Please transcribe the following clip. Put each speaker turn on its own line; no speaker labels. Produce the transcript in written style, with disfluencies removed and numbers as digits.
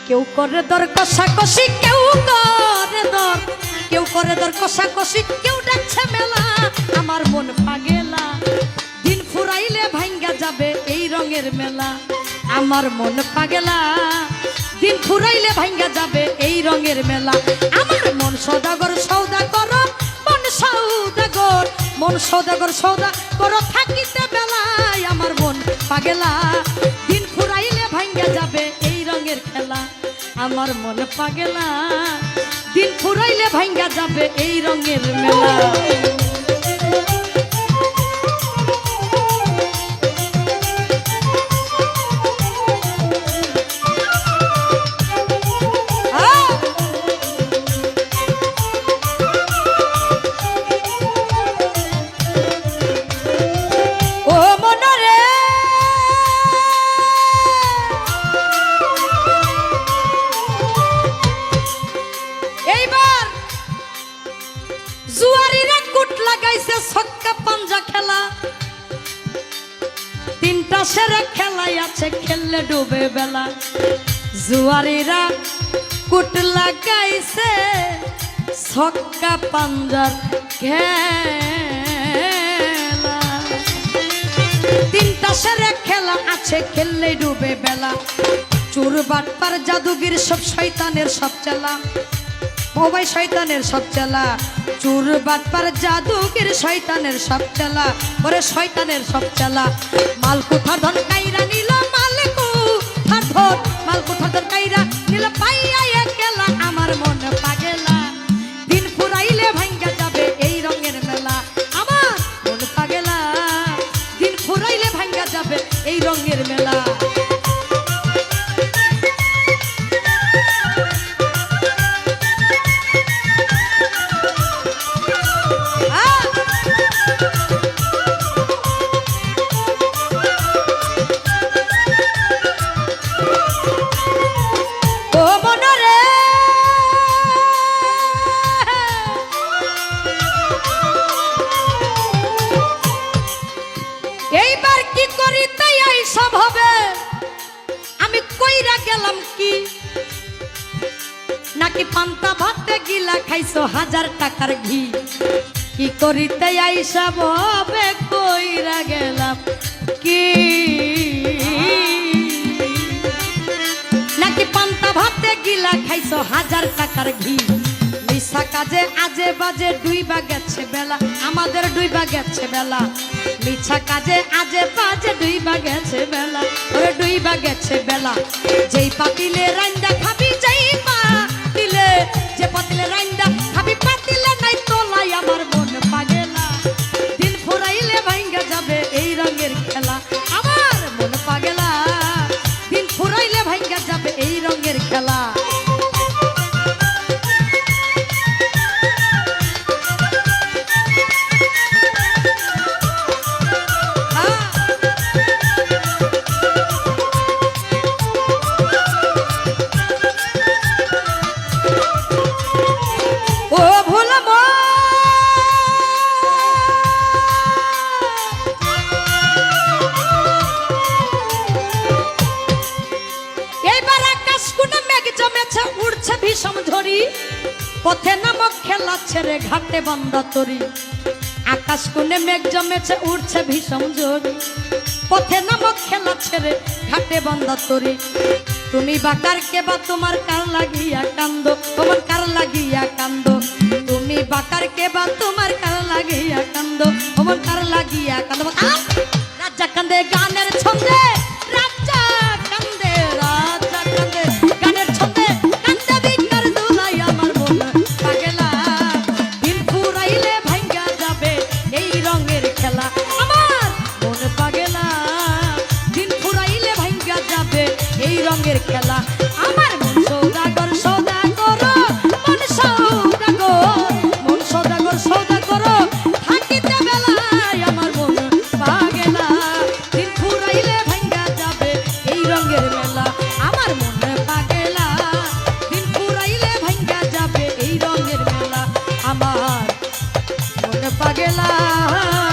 কেউ করে দর কষাকষি, কেউ করে দর কষাকষি, কেউ ডাকছে মেলা। আমার মন পাগেলা, দিন ফুরাইলে ভাঙ্গা যাবে এই রঙের মেলা। আমার মন পাগেলা, দিন ফুরাইলে ভাঙ্গা যাবে এই রঙের মেলা। আমার মন সদাগর সৌদা করো, মন সৌদাগর, মন সৌদাগর সৌদা করো থাকিতে বেলায়। আমার মন পাগেলা, দিন ফুরাইলে ভাঙ্গা যাবে এই রঙের খেলা। আমার মন পাগেলা, দিন ফুরাইলে ভাঙ্গা যাবে এই রঙের মেলা। জুয়ারিরা কুট লাগাইছে ছক্কা পাঞ্জা খেলা, তিনটা সেরে খেলাই আছে খেললে ডুবে বেলা। জুয়ারিরা কুট লাগাইছে ছক্কা পাঞ্জার খেলা, তিনটা সেরে খেলা আছে খেললে ডুবে বেলা। চোর বাটপার জাদুগির সব শয়তানের সব চেলা, মোবাই শয়তানের সব চেলা। চোর বাটপার জাদুগির শয়তানের সব চেলা, ওরে শয়তানের সব চেলা। মালকুঠার ধন কাইরা নিল, মালকুঠার ধন, মালকুঠার ধন কাইরা নিল পাইয়া একলা। আমার মন পাগেলা, দিন ফুরাইলে ভাঙ্গা যাবে এই রঙের মেলা। আমার মন পাগেলা, দিন ফুরাইলে ভাঙ্গা যাবে এই রঙের মেলা। এইবার কি করি তাই এই সব হবে, আমি কইরা গেলাম কি? নাকি পান্তা ভাতে গিলা খাইছো 1000 টাকার ঘি? কি করি তাই এই সব হবে, কইরা গেলাম কি? নাকি পান্তা ভাতে গিলা খাইছো 1000 টাকার ঘি? মিশা কাজে আজে বাজে ডুইবা গেছে বেলা, আমাদের ডুইবা গেছে বেলা। মিছা কাজে আজে বাজে ডুইবা গেছে বেলা, ওরে ডুইবা গেছে বেলা। যেই পাতিলে রান্দা খাবি, যেই পাতিলে, যে পাতিলে রান্দা খাবি, পাতিলে নাই তোলাই। আমার মন পাগেলা, দিন ফুরাইলে ভাঙ্গা যাবে এই রঙের খেলা। আমার মন পাগেলা, দিন ফুরাইলে ভাঙ্গা যাবে এই রঙের খেলা। উড়ছে ভীষণ ঝড়ি, পথে নামক খেলাচ্ছে রে ঘাটে বান্দা তরি। আকাশ কোণে মেঘ জমেছে, উড়ছে ভীষণ ঝড়ি, পথে নামক খেলাচ্ছে রে ঘাটে বান্দা তরি। তুমি বাকার কে বা তোমার কার লাগিয়া কান্দ, তোমার কার লাগিয়া কান্দ। তুমি বাকার কে বা তোমার কার লাগিয়া কান্দ, তোমার কার লাগিয়া কান্দ। রাজা কান্দে গানের ছন্দে, রাজা কান্দে, রাজা কান্দে গানের ছন্দে। রঙের খেলা।